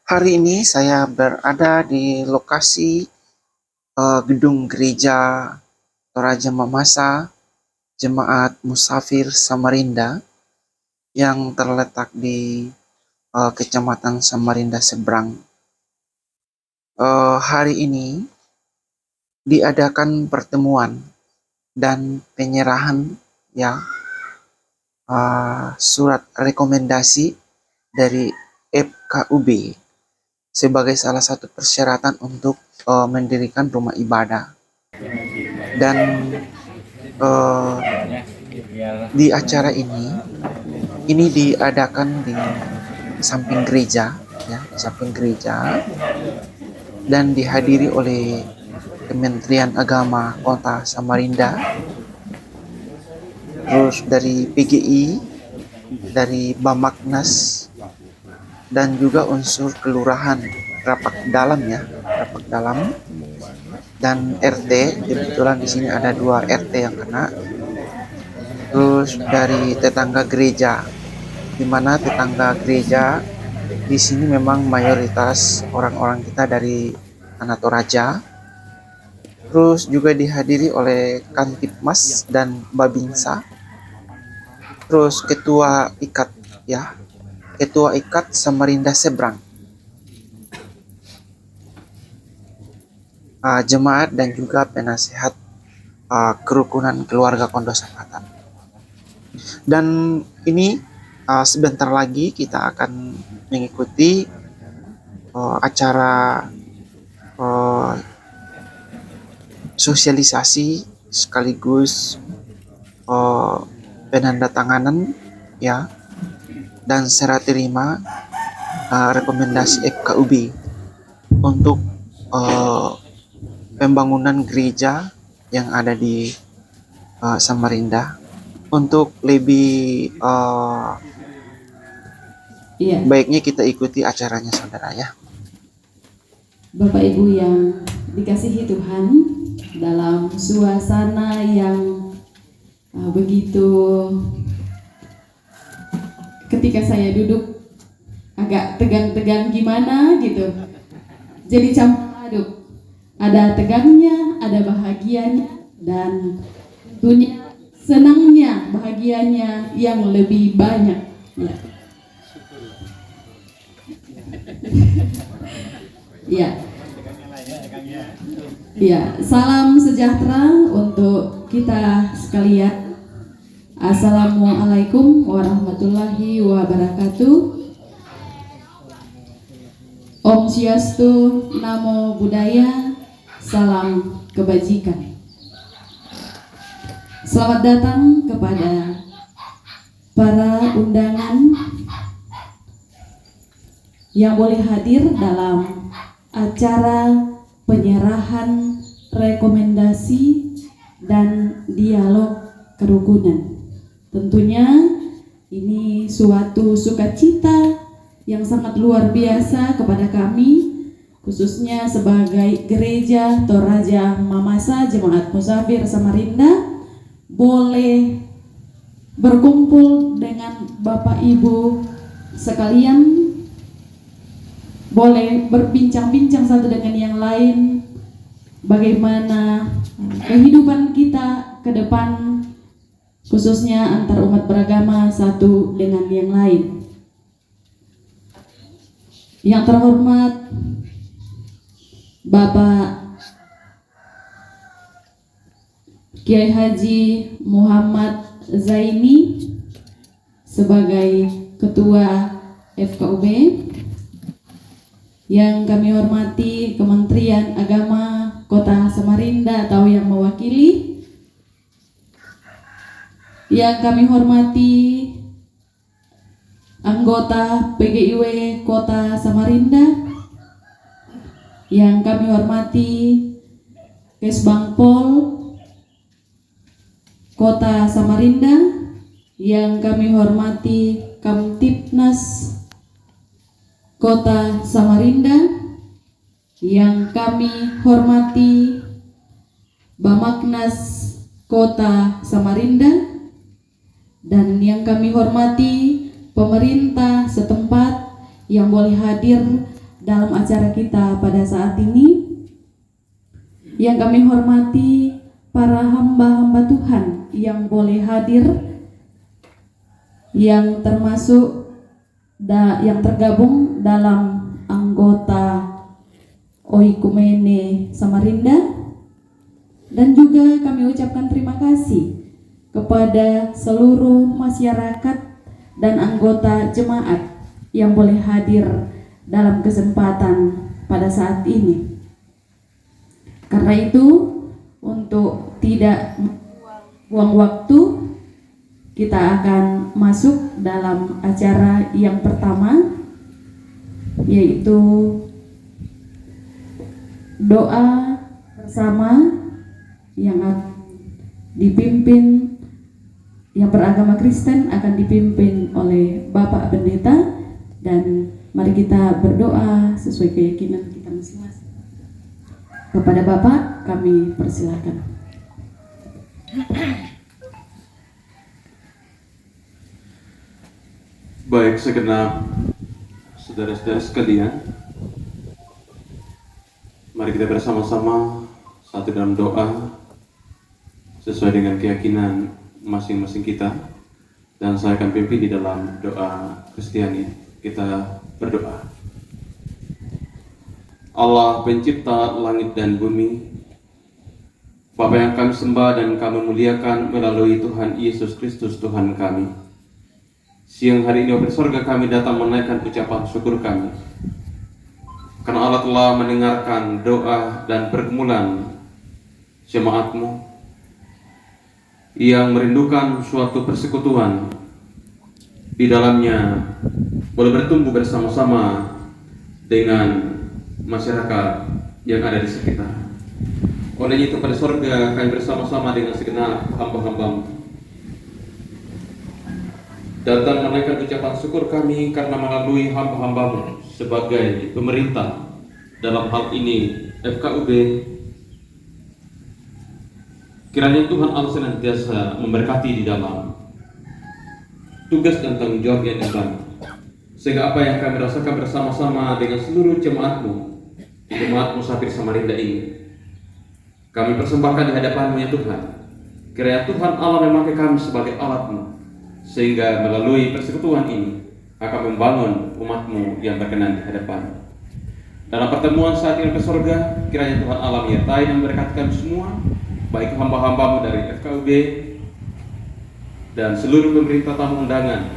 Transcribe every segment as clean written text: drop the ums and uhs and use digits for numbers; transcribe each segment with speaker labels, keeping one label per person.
Speaker 1: Hari ini saya berada di lokasi gedung gereja Toraja Mamasa Jemaat Musafir Samarinda yang terletak di Kecamatan Samarinda Seberang. Hari ini diadakan pertemuan dan penyerahan ya surat rekomendasi dari FKUB sebagai salah satu persyaratan untuk mendirikan rumah ibadah. Dan di acara ini diadakan di samping gereja, ya, di samping gereja, dan dihadiri oleh Kementerian Agama Kota Samarinda, terus dari PGI, dari Bamaknas, dan juga unsur kelurahan Rapak Dalam ya, Rapak Dalam, dan RT. Kebetulan di sini ada 2 RT yang kena. Terus dari tetangga gereja, di mana tetangga gereja di sini memang mayoritas orang-orang kita dari Tanah Toraja. Terus juga dihadiri oleh Kantipmas dan Babinsa. Terus ketua IKAT ya, ketua IKAT Samarinda Seberang, jemaat dan juga penasehat kerukunan keluarga Kondo Sapata. Dan ini sebentar lagi kita akan mengikuti acara sosialisasi sekaligus penandatanganan ya dan serah terima rekomendasi FKUB untuk pembangunan gereja yang ada di Samarinda. Untuk lebih baiknya kita ikuti acaranya, saudara ya.
Speaker 2: Bapak Ibu yang dikasihi Tuhan, dalam suasana yang begitu, ketika saya duduk agak tegang-tegang gimana gitu, jadi campur aduk, ada tegangnya, ada bahagianya, dan tentunya senangnya, bahagianya yang lebih banyak ya. Ya. Ya, salam sejahtera untuk kita sekalian. Assalamualaikum warahmatullahi wabarakatuh. Om Swastiastu, Namo Buddhaya, salam kebajikan. Selamat datang kepada para undangan yang boleh hadir dalam acara penyerahan rekomendasi dan dialog kerukunan. Tentunya ini suatu sukacita yang sangat luar biasa kepada kami, khususnya sebagai Gereja Toraja Mamasa Jemaat Musafir Samarinda, boleh berkumpul dengan Bapak Ibu sekalian, boleh berbincang-bincang satu dengan yang lain bagaimana kehidupan kita ke depan, khususnya antar umat beragama satu dengan yang lain. Yang terhormat Bapak Kiai Haji Muhammad Zaini sebagai Ketua FKUB, yang kami hormati Kementerian Agama Kota Samarinda atau yang mewakili, yang kami hormati anggota PGIW Kota Samarinda, yang kami hormati Kesbangpol Kota Samarinda, yang kami hormati Kamtipnas Kota Samarinda, yang kami hormati Bamaknas Kota Samarinda, dan yang kami hormati pemerintah setempat yang boleh hadir dalam acara kita pada saat ini. Yang kami hormati para hamba-hamba Tuhan yang boleh hadir, yang termasuk yang tergabung dalam anggota Oikumene Samarinda, dan juga kami ucapkan terima kasih kepada seluruh masyarakat dan anggota jemaat yang boleh hadir dalam kesempatan pada saat ini. Karena itu, untuk tidak buang waktu, kita akan masuk dalam acara yang pertama, yaitu doa bersama yang dipimpin, yang beragama Kristen akan dipimpin oleh Bapak Pendeta, dan mari kita berdoa sesuai keyakinan kita masing-masing. Kepada Bapak kami persilakan.
Speaker 3: Baik, segenap saudara-saudara sekalian, mari kita bersama-sama satu dalam doa sesuai dengan keyakinan masing-masing kita, dan saya akan pimpin di dalam doa Kristiani. Kita berdoa. Allah pencipta langit dan bumi, Bapa yang kami sembah dan kami muliakan melalui Tuhan Yesus Kristus Tuhan kami. Siang hari ini Bapa di sorga, kami datang menaikkan ucapan syukur kami, karena Allah telah mendengarkan doa dan pergumulan jemaat-Mu yang merindukan suatu persekutuan di dalamnya boleh bertumbuh bersama-sama dengan masyarakat yang ada di sekitar. Oleh itu pada sorga, kami bersama-sama dengan segenap hamba-hamba-Mu datang menaikkan ucapan syukur kami karena melalui hamba-hamba-Mu sebagai pemerintah, dalam hal ini FKUB, kiranya Tuhan Allah senantiasa memberkati di dalam tugas dan tanggung jawab yang diemban, sehingga apa yang kami rasakan bersama-sama dengan seluruh jemaat-Mu di Jemaat Musafir Samarinda ini, kami persembahkan di hadapan-Mu ya Tuhan. Kiranya Tuhan Allah memakai kami sebagai alat-Mu, sehingga melalui persekutuan ini akan membangun umat-Mu yang berkenan di hadapan. Dalam pertemuan saat ini ke surga, kiranya Tuhan Allah menyertai dan memberkati kami semua, baik hamba-hamba-Mu dari FKUB dan seluruh pemerintah tamu undangan.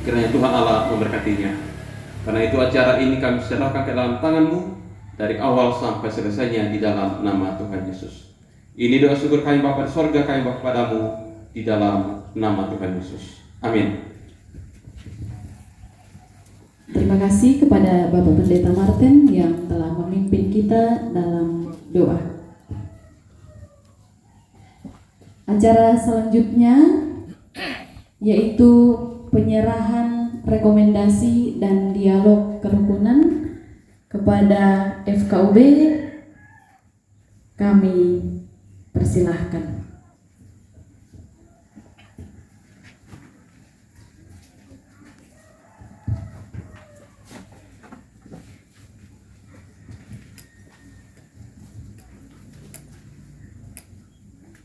Speaker 3: Kiranya Tuhan Allah memberkatinya. Karena itu acara ini kami serahkan ke dalam tangan-Mu dari awal sampai selesainya di dalam nama Tuhan Yesus. Ini doa syukur kami Bapa di sorga, kami Bapa padamu di dalam nama Tuhan Yesus. Amin.
Speaker 2: Terima kasih kepada Bapak Pendeta Martin yang telah memimpin kita dalam doa. Acara selanjutnya yaitu penyerahan rekomendasi dan dialog kerukunan kepada FKUB. Kami persilahkan.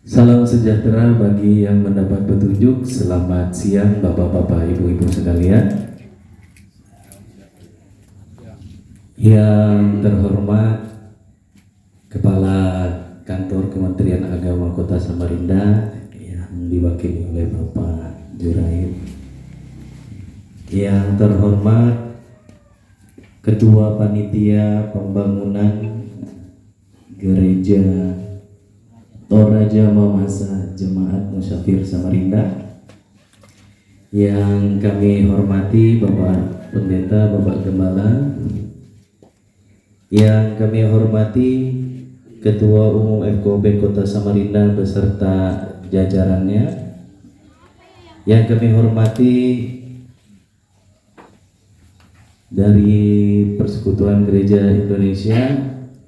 Speaker 4: Salam sejahtera bagi yang mendapat petunjuk. Selamat siang Bapak-bapak, Ibu-ibu sekalian. Yang terhormat Kepala Kantor Kementerian Agama Kota Samarinda yang diwakili oleh Bapak Juraid. Yang terhormat Ketua Panitia Pembangunan Gereja Toraja Mamasa Jemaat Musafir Samarinda, yang kami hormati Bapak Pendeta, Bapak Gembala, yang kami hormati Ketua Umum FKUB Kota Samarinda beserta jajarannya, yang kami hormati dari Persekutuan Gereja Indonesia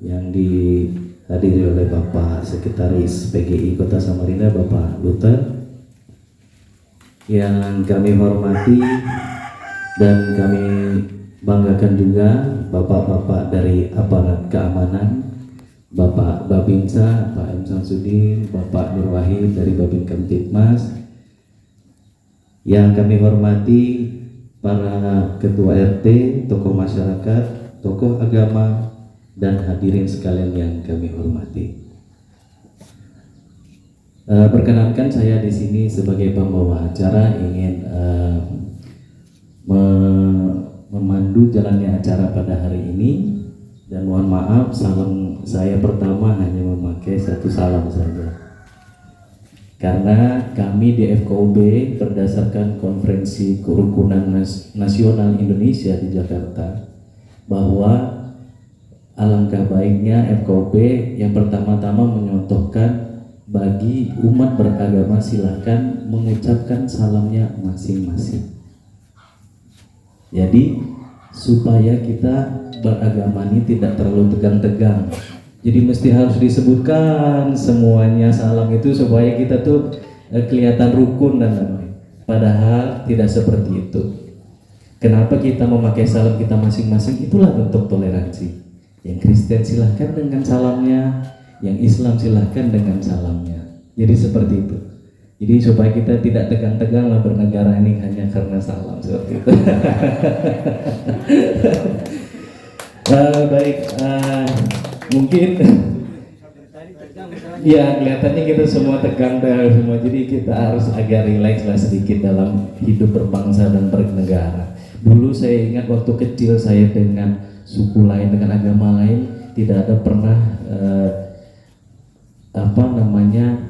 Speaker 4: yang dihadiri oleh Bapak Sekretaris PGI Kota Samarinda, Bapak Luther, yang kami hormati dan kami banggakan juga bapak-bapak dari aparat keamanan, Bapak Babinsa, Pak M. Samsudin, Bapak Nur Wahid dari Babin Kamtibmas. Yang kami hormati para ketua RT, tokoh masyarakat, tokoh agama, dan hadirin sekalian yang kami hormati. Perkenankan saya di sini sebagai pembawa acara ingin memandu jalannya acara pada hari ini, dan mohon maaf salam saya pertama hanya memakai satu salam saja, karena kami di FKUB berdasarkan Konferensi Kerukunan Nasional Indonesia di Jakarta bahwa alangkah baiknya FKUB yang pertama-tama menyontohkan bagi umat beragama silakan mengucapkan salamnya masing-masing. Jadi supaya kita beragama ini tidak terlalu tegang-tegang. Jadi mesti harus disebutkan semuanya salam itu supaya kita tuh kelihatan rukun dan lain-lain. Padahal tidak seperti itu. Kenapa kita memakai salam kita masing-masing? Itulah bentuk toleransi. Yang Kristen silahkan dengan salamnya, yang Islam silahkan dengan salamnya. Jadi seperti itu. Jadi supaya kita tidak tegang-tegang lah bernegara ini hanya karena salam seperti itu. Baik, mungkin ya kelihatannya kita semua tegang semua. Jadi kita harus agak rileks lah sedikit dalam hidup berbangsa dan bernegara. Dulu saya ingat waktu kecil saya dengan suku lain, dengan agama lain, tidak ada pernah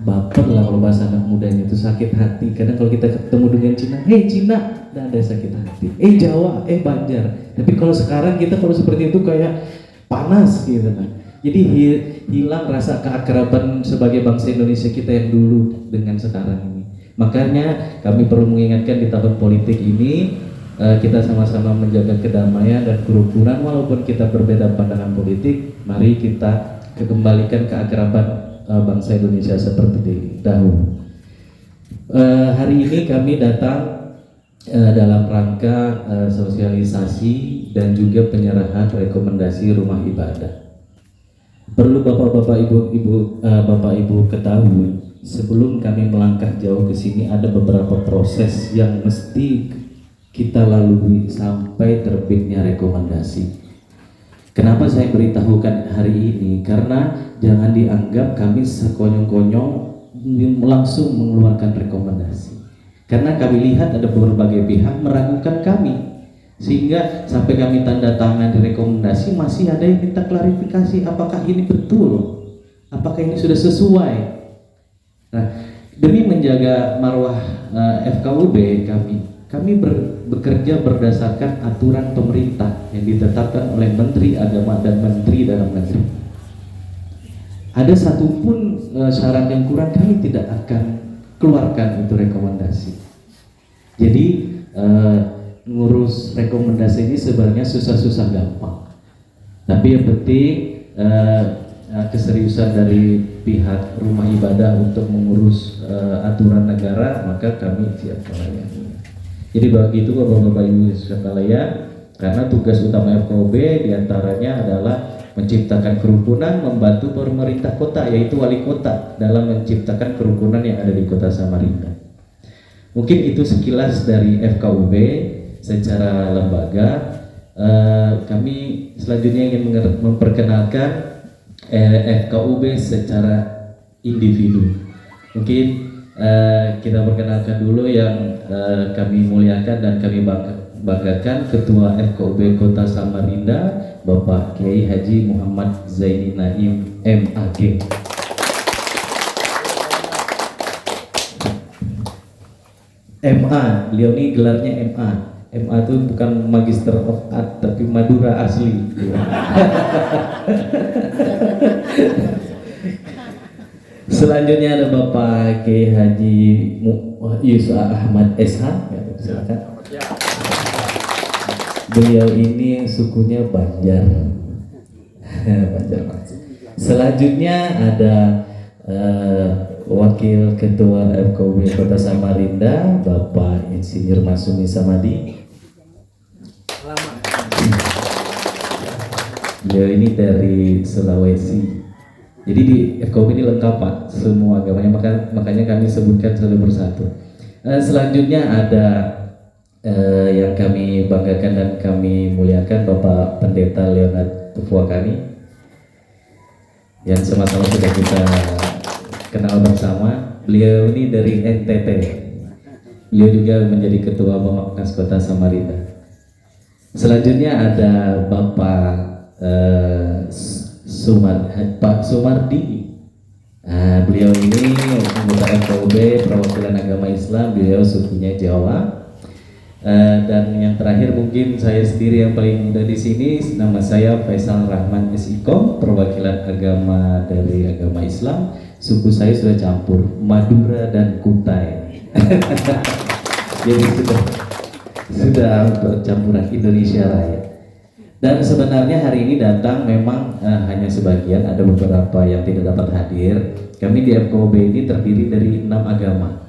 Speaker 4: baper lah kalau bahasa anak mudanya itu, sakit hati. Kadang kalau kita ketemu dengan Cina, hei Cina, tidak ada sakit hati. Jawa, Banjar. Tapi kalau sekarang kita kalau seperti itu kayak panas gitu kan. Jadi hilang rasa keakraban sebagai bangsa Indonesia kita yang dulu dengan sekarang ini. Makanya kami perlu mengingatkan di tahun politik ini kita sama-sama menjaga kedamaian dan kerukunan walaupun kita berbeda pandangan politik. Mari kita kembalikan keakraban bangsa Indonesia seperti dahulu. Hari ini kami datang dalam rangka sosialisasi dan juga penyerahan rekomendasi rumah ibadah. Perlu bapak-bapak ibu ketahui, sebelum kami melangkah jauh ke sini ada beberapa proses yang mesti kita lalui sampai terbitnya rekomendasi. Kenapa saya beritahukan hari ini? Karena jangan dianggap kami sekonyong-konyong langsung mengeluarkan rekomendasi. Karena kami lihat ada berbagai pihak meragukan kami, sehingga sampai kami tanda tangan di rekomendasi masih ada yang minta klarifikasi apakah ini betul, apakah ini sudah sesuai. Nah, demi menjaga marwah FKUB kami bekerja berdasarkan aturan pemerintah yang ditetapkan oleh Menteri Agama dan Menteri Dalam Negeri. Ada satupun syarat yang kurang kami tidak akan keluarkan untuk rekomendasi. Jadi ngurus rekomendasi ini sebenarnya susah-susah gampang. Tapi yang penting keseriusan dari pihak rumah ibadah untuk mengurus aturan negara, maka kami siap melayani. Jadi begitu Bapak Ibu sekalian, karena tugas utama FKUB diantaranya adalah menciptakan kerukunan, membantu pemerintah kota yaitu wali kota dalam menciptakan kerukunan yang ada di kota Samarinda. Mungkin itu sekilas dari FKUB secara lembaga. Kami selanjutnya ingin memperkenalkan FKUB secara individu. Mungkin kita perkenalkan dulu yang kami muliakan dan kami banggakan, Ketua FKUB Kota Samarinda, Bapak Kiai Haji Muhammad Zaini Naim MAG. MA, beliau ini gelarnya MA. MA itu bukan Magister of Art tapi Madura asli. Selanjutnya ada Bapak Kiai Haji Yusuf Ahmad SH, silakan. Beliau ini sukunya Banjar. Banjar. Selanjutnya ada Wakil Ketua FKUB Kota Samarinda, Bapak Insinyur Masumi Samadi. Beliau ini dari Sulawesi. Jadi di FKUB ini lengkap Pak, semua agamanya, makanya kami sebutkan satu persatu. Selanjutnya ada yang kami banggakan dan kami muliakan Bapak Pendeta Leonard Tufuakani yang sama-sama sudah kita kenal bersama. Beliau ini dari NTT. Beliau juga menjadi Ketua Bamaknas Kota Samarinda. Selanjutnya ada Bapak Pak Sumardi. Nah, beliau ini anggota FKUB perwakilan agama Islam, beliau sukunya Jawa. Dan yang terakhir mungkin saya sendiri yang paling muda di sini, nama saya Faisal Rahman SIKOM, perwakilan agama dari agama Islam. Suku saya sudah campur Madura dan Kutai. Jadi sudah percampuran Indonesia Raya. Dan sebenarnya hari ini datang memang hanya sebagian, ada beberapa yang tidak dapat hadir. Kami di FKUB ini terdiri dari 6 agama.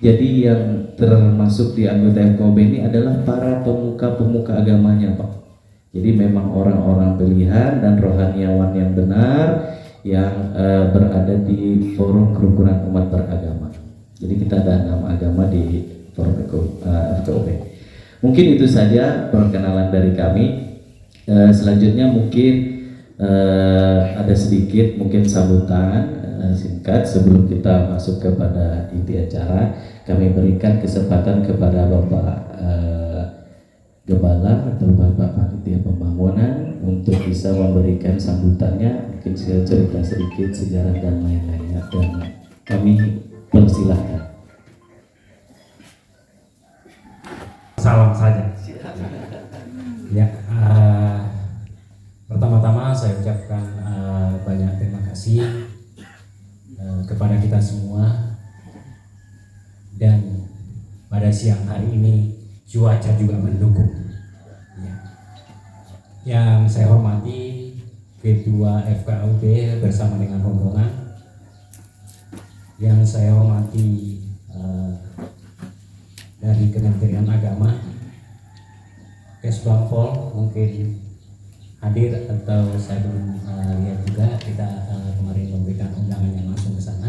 Speaker 4: Jadi yang termasuk di anggota FKUB ini adalah para pemuka-pemuka agamanya Pak. Jadi memang orang-orang pilihan dan rohaniawan yang benar yang berada di forum kerukunan umat beragama. Jadi kita ada 6 agama di forum FKUB. Mungkin itu saja perkenalan dari kami. Selanjutnya mungkin ada sedikit mungkin sambutan singkat sebelum kita masuk kepada inti acara. Kami berikan kesempatan kepada Bapak Gembala atau Bapak Panitia Pembangunan untuk bisa memberikan sambutannya, mungkin saya cerita sedikit sejarah dan lain-lainnya, dan kami persilahkan.
Speaker 5: Salam saja. Ya, pertama-tama saya ucapkan banyak terima kasih kepada kita semua, dan pada siang hari ini cuaca juga mendukung. Ya. Yang saya hormati Ketua FKUB bersama dengan rombongan, yang saya hormati dari Kementerian Agama, Kesbangpol mungkin hadir atau saya belum lihat juga, kita kemarin memberikan undangan yang langsung ke sana.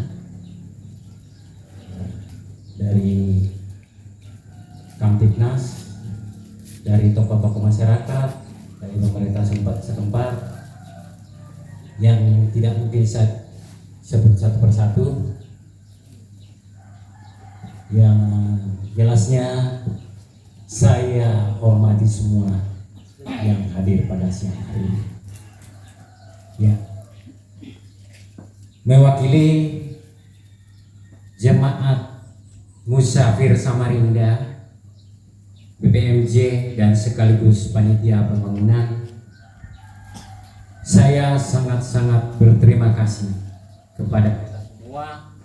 Speaker 5: Dari Kamtibnas, dari tokoh-tokoh masyarakat, dari pemerintah setempat yang tidak mungkin saya sebut satu persatu, yang jelasnya saya hormati semua yang hadir pada siang hari ini. Ya, mewakili jemaat Musafir Samarinda, BPMJ dan sekaligus panitia pembangunan, saya sangat-sangat berterima kasih kepada kita semua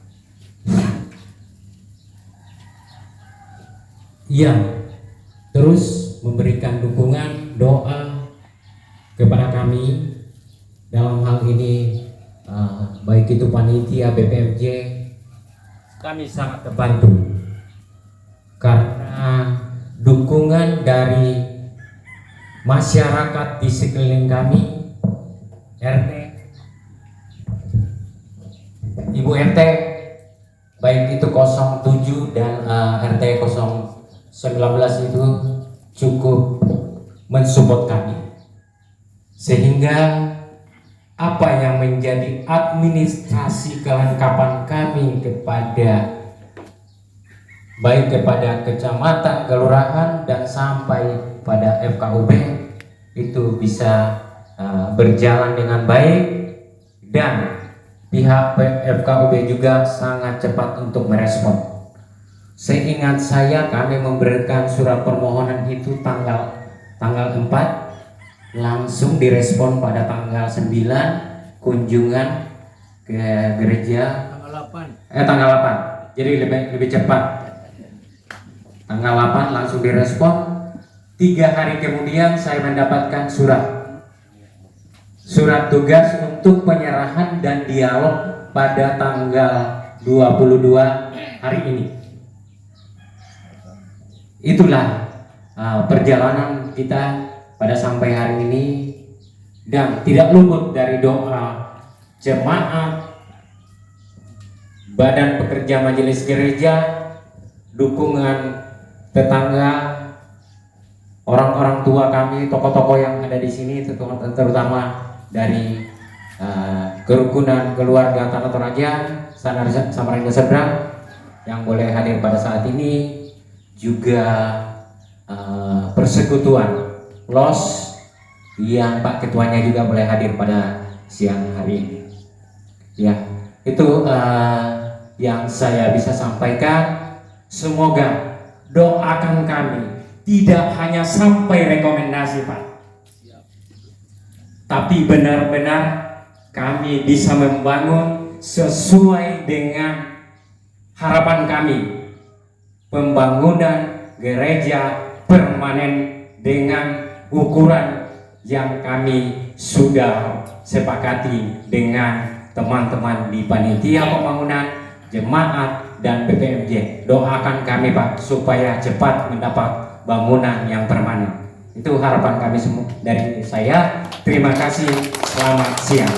Speaker 5: yang terus memberikan dukungan doa kepada kami dalam hal ini, baik itu panitia BPMJ. Kami sangat terbantu karena dukungan dari masyarakat di sekeliling kami, RT, Ibu RT, baik itu 07 dan RT 019 itu cukup mensupport kami, sehingga apa yang menjadi administrasi kelengkapan kami kepada baik kepada kecamatan, kelurahan dan sampai pada FKUB itu bisa berjalan dengan baik, dan pihak FKUB juga sangat cepat untuk merespon. Seingat saya kami memberikan surat permohonan itu tanggal 4, langsung direspon pada tanggal 9 kunjungan ke gereja tanggal 8. Jadi lebih cepat. Tanggal 8 langsung direspon. 3 hari kemudian saya mendapatkan surat tugas untuk penyerahan dan dialog pada tanggal 22 hari ini. Itulah perjalanan kita pada sampai hari ini, dan tidak luput dari doa jemaat, badan pekerja majelis gereja, dukungan tetangga, orang-orang tua kami, tokoh-tokoh yang ada di sini, terutama dari kerukunan keluarga Tanah Toraja, Samarinda Seberang yang boleh hadir pada saat ini, juga persekutuan LOS yang Pak Ketuanya juga boleh hadir pada siang hari ini. Ya, itu yang saya bisa sampaikan. Semoga doakan kami tidak hanya sampai rekomendasi, Pak, tapi benar-benar kami bisa membangun sesuai dengan harapan kami, pembangunan gereja permanen dengan ukuran yang kami sudah sepakati dengan teman-teman di panitia pembangunan, jemaat, dan BPMJ. Doakan kami, Pak, supaya cepat mendapat bangunan yang permanen. Itu harapan kami semua dari saya. Terima kasih. Selamat siang.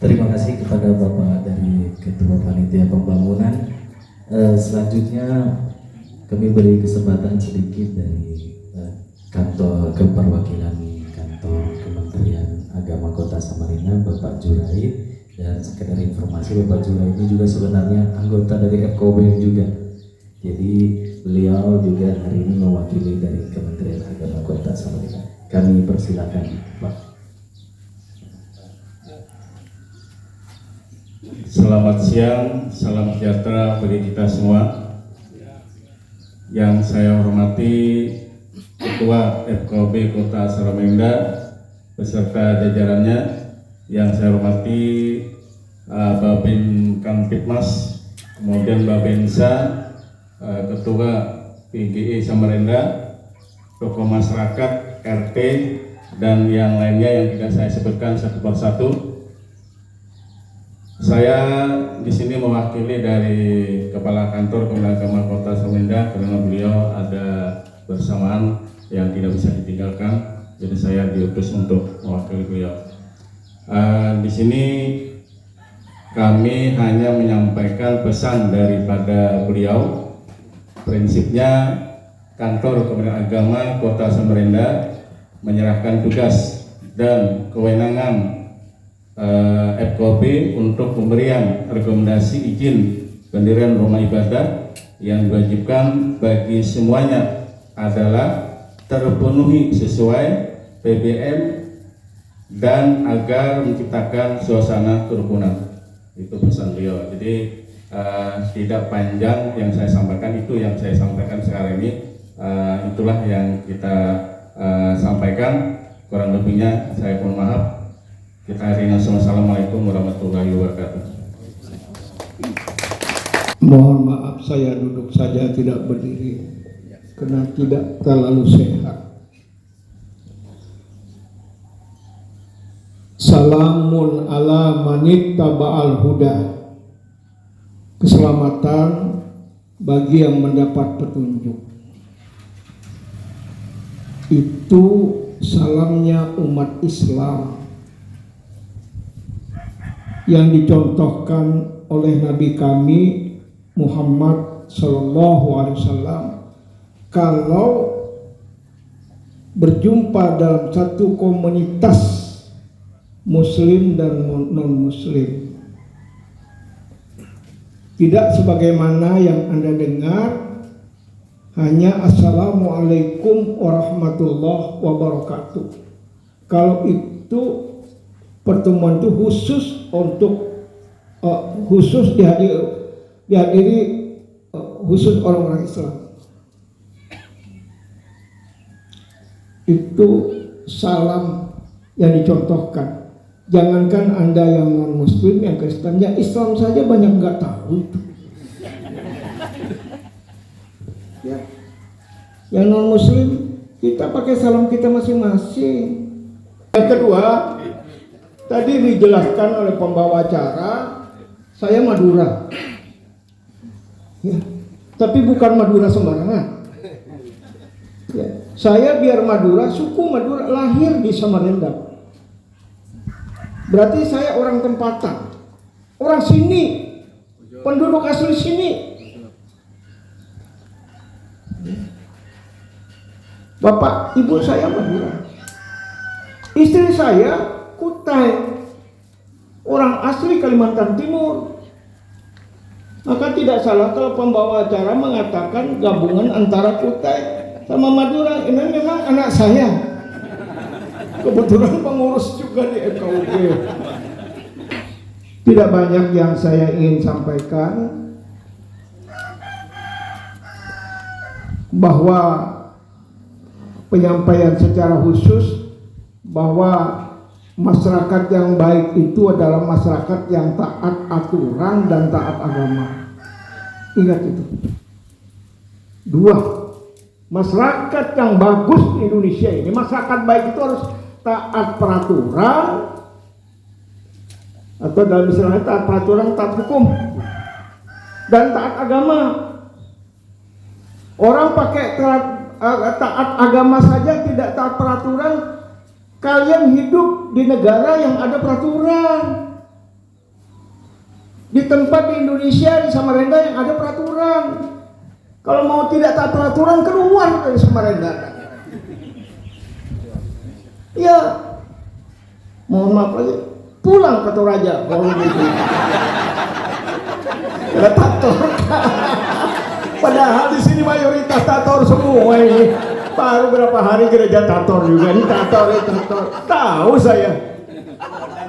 Speaker 4: Terima kasih kepada Bapak dari Ketua Panitia Pembangunan. Selanjutnya kami beri kesempatan sedikit dari kantor keperwakilan kantor Kementerian Agama Kota Samarinda, Bapak Juraid. Dan sekedar informasi, Bapak Juraid ini juga sebenarnya anggota dari FKB juga. Jadi beliau juga hari ini mewakili dari Kementerian Agama Kota Samarinda. Kami persilakan, Pak.
Speaker 6: Selamat siang, salam sejahtera bagi kita semua. Yang saya hormati Ketua FKB Kota Samarinda beserta jajarannya, yang saya hormati Babin Kamtipmas, kemudian Babinsa, Ketua PGI Samarinda, tokoh masyarakat, RT, dan yang lainnya yang tidak saya sebutkan satu persatu. Saya di sini mewakili dari Kepala Kantor Kementerian Agama Kota Samarinda karena beliau ada bersamaan yang tidak bisa ditinggalkan, jadi saya diutus untuk mewakili beliau. Di sini kami hanya menyampaikan pesan daripada beliau. Prinsipnya Kantor Kementerian Agama Kota Samarinda menyerahkan tugas dan kewenangan FKB untuk pemberian rekomendasi izin pendirian rumah ibadah yang diwajibkan bagi semuanya adalah terpenuhi sesuai PBM dan agar menciptakan suasana kerukunan. Itu pesan beliau. Jadi tidak panjang yang saya sampaikan, itu yang saya sampaikan sekarang ini. Itulah yang kita sampaikan. Kurang lebihnya saya mohon maaf. Kita akhiri. Assalamualaikum warahmatullahi wabarakatuh.
Speaker 7: Mohon maaf, saya duduk saja tidak berdiri karena tidak terlalu sehat. Salamun ala manittaba'al huda. Keselamatan bagi yang mendapat petunjuk. Itu salamnya umat Islam yang dicontohkan oleh Nabi kami Muhammad Sallallahu Alaihi Wasallam. Kalau berjumpa dalam satu komunitas Muslim dan non-Muslim, tidak sebagaimana yang Anda dengar hanya Assalamualaikum warahmatullahi wabarakatuh. Kalau itu pertemuan itu khusus untuk khusus dihadiri khusus orang-orang Islam. Itu salam yang dicontohkan. Jangankan Anda yang non-Muslim, yang Kristen, yang Islam saja banyak nggak tahu itu. Ya. Yang non-Muslim kita pakai salam kita masing-masing. Yang kedua, tadi dijelaskan oleh pembawa acara, saya Madura. Ya. Tapi bukan Madura sembarangan. Ya. Saya biar Madura, suku Madura, lahir di Samarinda. Berarti saya orang tempatan, orang sini, penduduk asli sini. Bapak ibu saya Madura, istri saya Kutai, orang asli Kalimantan Timur. Maka tidak salah kalau pembawa acara mengatakan gabungan antara Kutai sama Madura. Ini memang anak saya, kebetulan pengurus juga di FKUP. Tidak banyak yang saya ingin sampaikan, bahwa penyampaian secara khusus bahwa masyarakat yang baik itu adalah masyarakat yang taat aturan dan taat agama. Ingat itu. Dua, masyarakat yang bagus di Indonesia ini, masyarakat baik itu harus taat peraturan, atau dalam istilahnya taat peraturan, taat hukum, dan taat agama. Orang pakai taat agama saja tidak taat peraturan. Kalian hidup di negara yang ada peraturan, di tempat di Indonesia, di Samarinda yang ada peraturan. Kalau mau tidak taat peraturan, keluar dari Samarinda. Ya, mohon maaf lagi, pulang ke Toraja kalau begitu. Ya, tator. Padahal di sini mayoritas tator semua ini. Baru berapa hari gereja tator juga, ini tator. Tahu saya.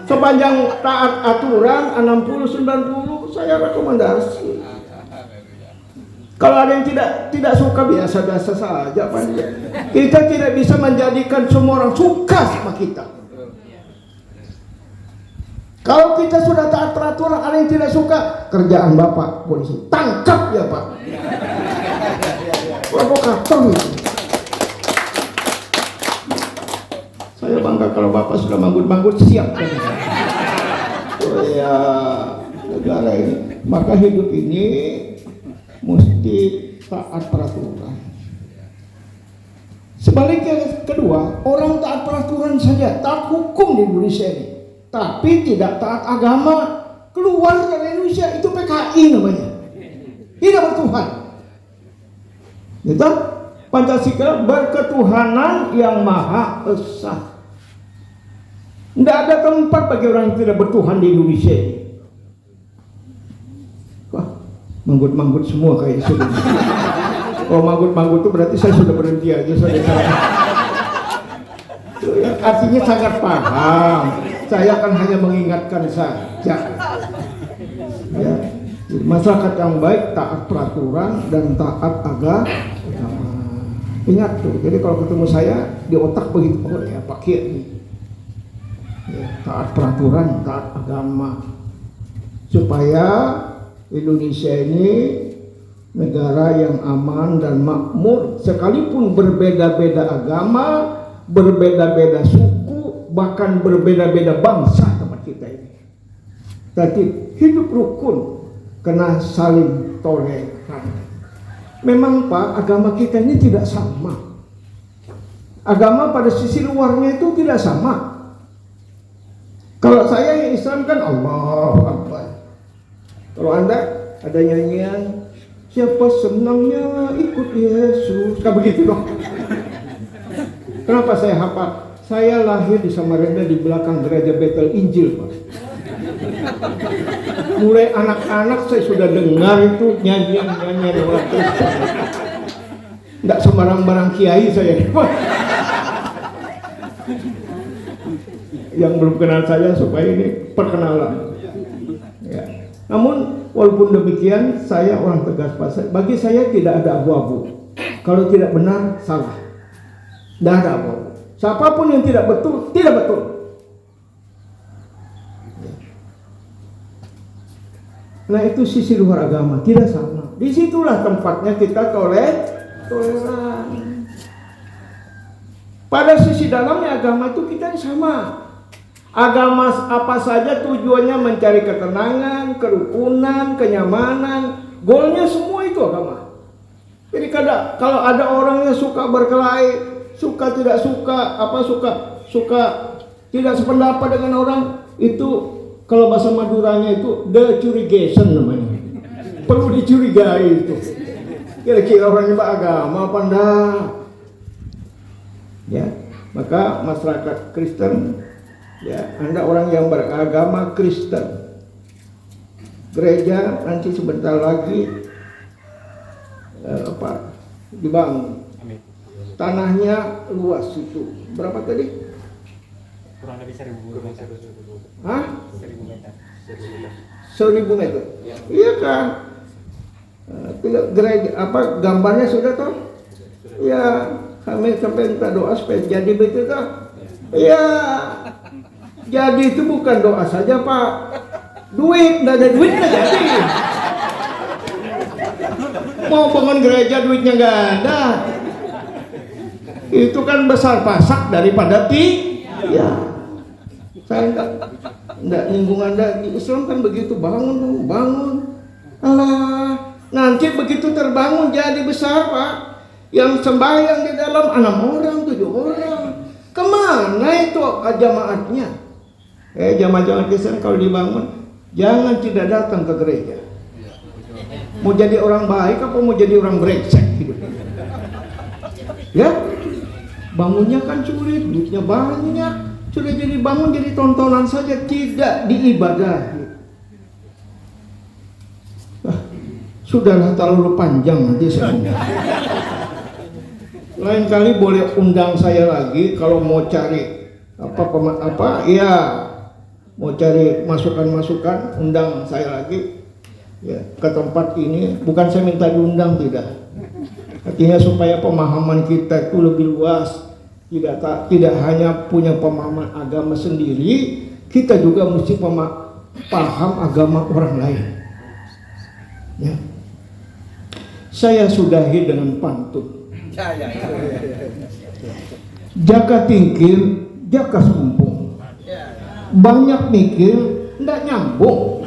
Speaker 7: Sepanjang taat aturan 60-90 saya rekomendasi. Kalau ada yang tidak suka, biasa-biasa saja Pak. Kita tidak bisa menjadikan semua orang suka sama kita. Kalau kita sudah taat peraturan, ada yang tidak suka, kerjaan Bapak polisi, tangkap ya Pak. Provokator itu. Saya bangga kalau Bapak sudah manggut-manggut, siap. Oh ya, negara ini. Maka hidup ini mesti taat peraturan. Sebaliknya kedua, orang taat peraturan saja, taat hukum di Indonesia ini, tapi tidak taat agama, keluar dari Indonesia, itu PKI namanya. Tidak bertuhan. Gitu? Pancasila berketuhanan yang Maha Esa. Tidak ada tempat bagi orang yang tidak bertuhan di Indonesia ini. Wah, manggut-manggut semua kayak sudah. Oh, manggut-manggut itu berarti saya sudah berhenti aja. Artinya sangat paham. Saya akan hanya mengingatkan saja. Ya. Masyarakat yang baik taat peraturan dan taat agama. Ingat tuh. Jadi kalau ketemu saya di otak begitu, oh ya Pak Kiai ini. Ya, taat peraturan, taat agama, supaya Indonesia ini negara yang aman dan makmur, sekalipun berbeda-beda agama, berbeda-beda suku, bahkan berbeda-beda bangsa tempat kita ini. Tapi hidup rukun, kena saling toleran. Memang Pak, agama kita ini tidak sama. Agama pada sisi luarnya itu tidak sama. Kalau saya yang Islam kan Allahu Akbar. Kalau Anda ada nyanyian, siapa senangnya ikut Yesus, kan begitu dong. Kenapa saya hafal? Saya lahir di Samarinda di belakang gereja Betel Injil Pak. Mulai anak-anak saya sudah dengar itu nyanyian-nyanyian waktu. Nggak sembarang-barang kiai saya. Yang belum kenal saya supaya ini perkenalan. Ya. Namun walaupun demikian saya orang tegas Pak. Bagi saya tidak ada abu-abu. Kalau tidak benar salah. Tidak ada abu-abu. Siapapun yang tidak betul tidak betul. Nah itu sisi luar agama tidak sama. Disitulah tempatnya kita toleran. Pada sisi dalamnya agama itu kita sama. Agama apa saja tujuannya mencari ketenangan, kerukunan, kenyamanan. Goalnya semua itu agama. Jadi kadang kalau ada orang yang suka berkelahi, suka tidak suka, suka tidak sependapat dengan orang, itu kalau bahasa Maduranya itu decuriation namanya. Perlu dicurigai itu. Kira-kira orangnya beragama apa enggak? Ya, maka masyarakat Kristen, ya, Anda orang yang beragama Kristen. Gereja nanti sebentar lagi dibangun. Tanahnya luas itu. Berapa tadi?
Speaker 8: Kurang lebih 1.000 meter.
Speaker 7: Hah?
Speaker 8: 1.000 meter.
Speaker 7: 1.000 meter. Iya kan? Gereja gambarnya sudah toh? Ya, kami sampai minta doa supaya jadi begitu toh. Ya, jadi itu bukan doa saja Pak. Duit, nggak ada duit nggak jadi. Mau bangun gereja duitnya nggak ada. Itu kan besar pasak daripada ya. Saya enggak nyinggung Anda, di Islam kan begitu, bangun. Alah, nanti begitu terbangun jadi besar Pak. Yang sembahyang di dalam 6 orang, 7 orang. Kemana itu jamaatnya? Jamaah Kristen kalau dibangun jangan tidak datang ke gereja. Mau jadi orang baik apa mau jadi orang brengsek hidup? Ya, bangunnya kan sulit, duitnya banyak, sudah jadi bangun jadi tontonan saja, tidak diibadahi. Sudahlah terlalu panjang nanti saya ngomong. Lain kali boleh undang saya lagi kalau mau cari ya, mau cari masukan-masukan, undang saya lagi. Ya, ke tempat ini bukan saya minta diundang, tidak. Artinya supaya pemahaman kita itu lebih luas, tidak hanya punya pemahaman agama sendiri, kita juga mesti paham agama orang lain. Ya. Saya sudahi dengan pantun. Jaka tingkir, jaka sumpung. Banyak mikir, ndak nyambung.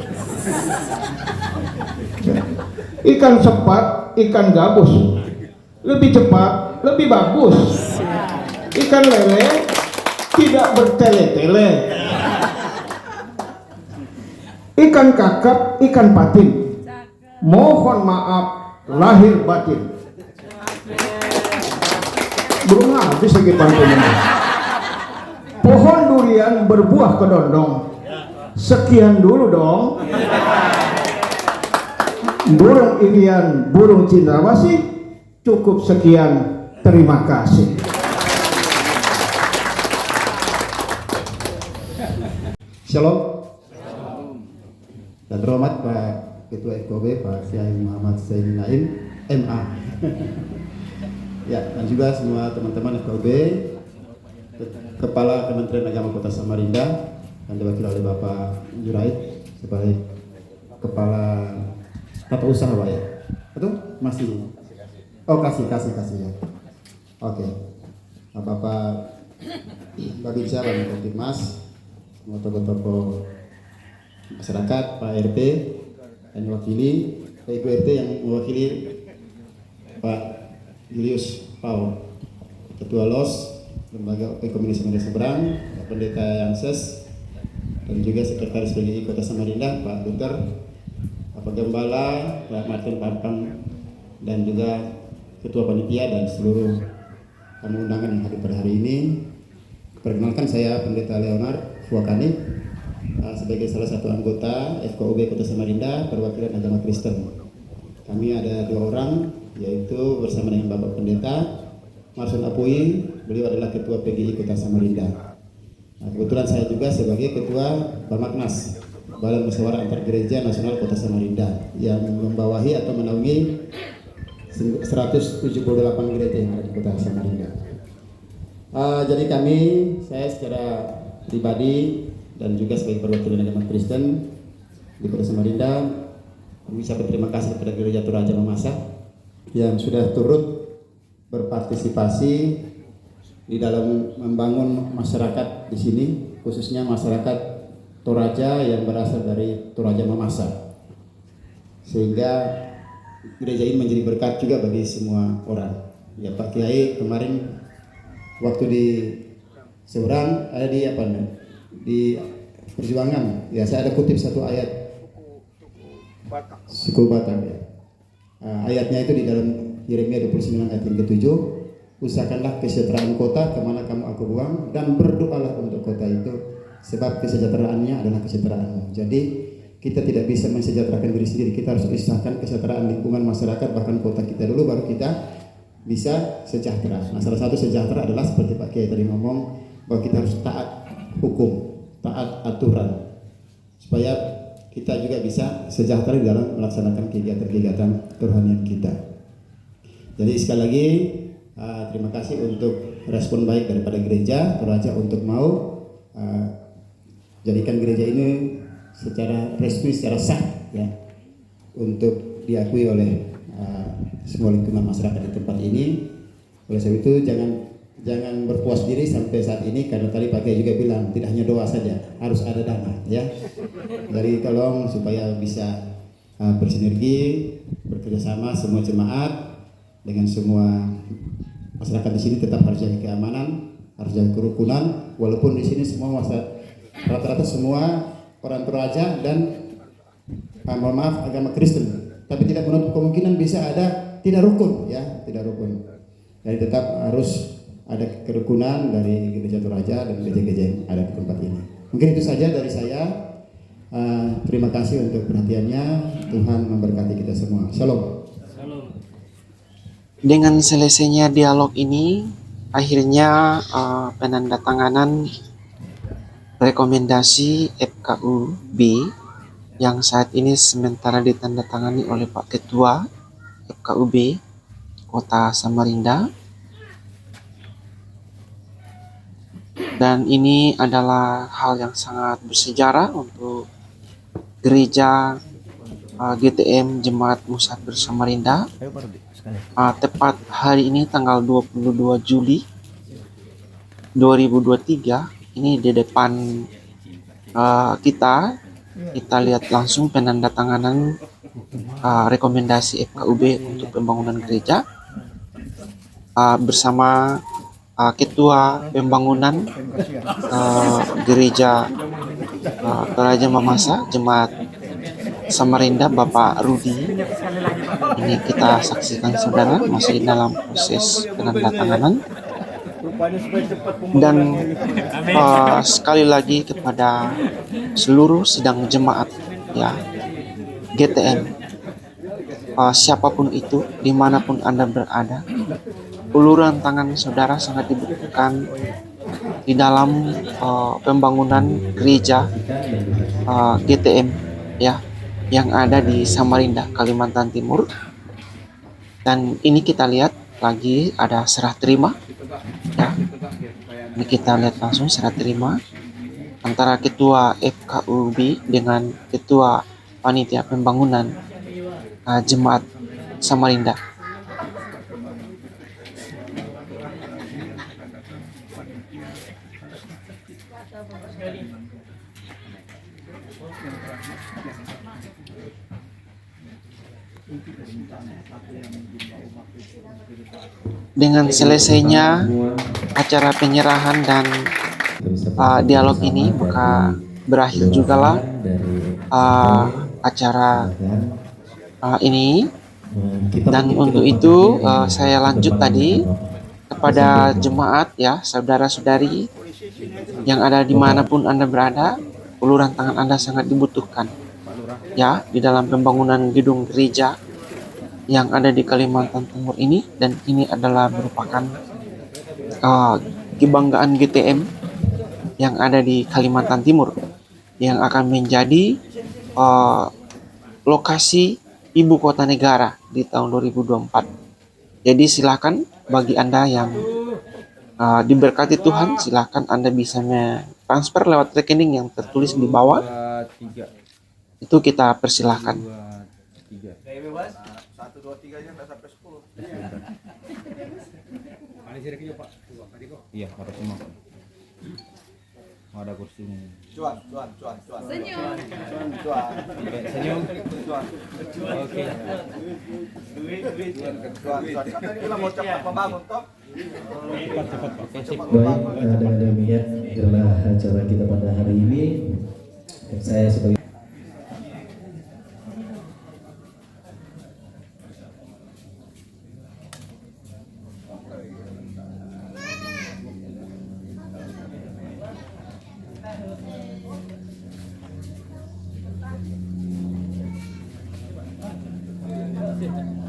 Speaker 7: Ikan sepat, ikan gabus, lebih cepat, lebih bagus. Ikan lele tidak bertele-tele. Ikan kakap, ikan patin. Mohon maaf lahir batin. Belum habis lagi pantunnya. Pohon durian berbuah kedondong. Sekian dulu dong. Burung irian, burung cendrawasih, cukup sekian, terima kasih.
Speaker 9: Shalom. Dan terhormat Pak Ketua FKB Pak Syai Muhammad Said Naim MA. Ya, dan juga semua teman-teman FKB, Kepala Kementerian Agama Kota Samarinda, dan diwakili oleh Bapak Juraid sebagai Kepala Tata Usaha Pak ya? Betul? Masih? Oh kasih ya. Oke. Bapak Babinsa, Bapak Kaptipmas, semua tokoh-tokoh masyarakat, Pak RT yang mewakili, Pak Ibu RT yang mewakili Pak Julius Pau, Ketua LOS, Lembaga Komunikasi Media Seberang, Pak Pendeta Yanses, dan juga Sekretaris PGI Kota Samarinda, Pak Dr. Pak Gembala, Pak Martin Pampang, dan juga Ketua Panitia dan seluruh tamu undangan yang hadir pada hari ini. Perkenalkan, saya Pendeta Leonard Fuakani, sebagai salah satu anggota FKUB Kota Samarinda perwakilan agama Kristen. Kami ada 2 orang, yaitu bersama dengan Bapak Pendeta Marson Apui, beliau adalah Ketua PGI Kota Samarinda. Nah, kebetulan saya juga sebagai Ketua Bamaknas, Badan Musyawarah Antar Gereja Nasional Kota Samarinda, yang membawahi atau menaungi 178 gereja yang ada di Kota Samarinda. Jadi saya secara pribadi dan juga sebagai perwakilan agama Kristen di Kota Samarinda, bisa berterima kasih kepada Gereja Toraja Mamasa yang sudah turut berpartisipasi di dalam membangun masyarakat di sini, khususnya masyarakat Toraja yang berasal dari Toraja Mamasa, sehingga gereja ini menjadi berkat juga bagi semua orang. Ya Pak Kiai, kemarin waktu di Seberang ada di apa nih? Di Perjuangan, ya saya ada kutip satu ayat suku Batak ya. Ayatnya itu di dalam Yeremia 29 ayat yang ke-7, usahakanlah kesejahteraan kota kemana kamu aku buang, dan berdoalah untuk kota itu, sebab kesejahteraannya adalah kesejahteraanmu. Jadi kita tidak bisa mensejahterakan diri sendiri, kita harus usahakan kesejahteraan lingkungan masyarakat, bahkan kota kita dulu, baru kita bisa sejahtera. Nah, salah satu sejahtera adalah seperti Pak Kiai tadi ngomong, bahwa kita harus taat hukum, taat aturan, supaya kita juga bisa sejahtera di dalam melaksanakan kegiatan-kegiatan kerohanian kita. Jadi sekali lagi terima kasih untuk respon baik daripada gereja Toraja untuk mau jadikan gereja ini secara resmi, secara sah ya, untuk diakui oleh semua lingkungan masyarakat di tempat ini. Oleh sebab itu jangan berpuas diri sampai saat ini, karena tadi Pak Kiai juga bilang tidak hanya doa saja, harus ada dana ya. Jadi tolong supaya bisa bersinergi, bekerjasama semua jemaat dengan semua masyarakat di sini, tetap harus jaga keamanan, harus jaga kerukunan, walaupun di sini semua rata-rata semua orang Toraja dan mohon maaf agama Kristen, tapi tidak menutup kemungkinan bisa ada tidak rukun ya, tidak rukun. Jadi tetap harus ada kerukunan dari gereja Toraja dan gereja-gereja yang ada di tempat ini. Mungkin itu saja dari saya. Terima kasih untuk perhatiannya. Tuhan memberkati kita semua. Shalom.
Speaker 1: Dengan selesainya dialog ini, akhirnya penandatanganan rekomendasi FKUB yang saat ini sementara ditandatangani oleh Pak Ketua FKUB Kota Samarinda. Dan ini adalah hal yang sangat bersejarah untuk gereja GTM Jemaat Musafir Samarinda. Tepat hari ini tanggal 22 Juli 2023, ini di depan kita lihat langsung penandatanganan rekomendasi FKUB untuk pembangunan gereja bersama Ketua Pembangunan Gereja Toraja Mamasa Jemaat Samarinda Bapak Rudi. Ini kita saksikan saudara, masih dalam proses penandatanganan. Dan sekali lagi kepada seluruh sidang jemaat ya GTM, siapapun itu, dimanapun Anda berada, uluran tangan saudara sangat dibutuhkan di dalam pembangunan gereja GTM ya yang ada di Samarinda, Kalimantan Timur. Dan ini kita lihat lagi ada serah terima ya. Ini kita lihat langsung serah terima antara Ketua FKUB dengan Ketua Panitia Pembangunan Jemaat Samarinda. Dengan selesainya acara penyerahan dan dialog ini, maka berakhir jugalah acara ini. Dan untuk itu saya lanjut tadi kepada jemaat ya, saudara-saudari yang ada dimanapun Anda berada, uluran tangan Anda sangat dibutuhkan ya di dalam pembangunan gedung gereja yang ada di Kalimantan Timur ini. Dan ini adalah merupakan kebanggaan GTM yang ada di Kalimantan Timur yang akan menjadi lokasi ibu kota negara di tahun 2024. Jadi silakan bagi Anda yang diberkati Tuhan, silakan Anda bisa transfer lewat rekening yang tertulis di bawah. Itu kita persilahkan.
Speaker 8: Iya, harus semua. ada kursinya.
Speaker 1: Cuan.
Speaker 2: Senyum.
Speaker 8: Senyum. Oke.
Speaker 1: Cuan. Kita mau cepat membangun toh.
Speaker 8: Cepat. Oke, sip.
Speaker 4: Baik, dengan demikian adalah acara kita pada hari ini. Saya sebagai
Speaker 8: Sip.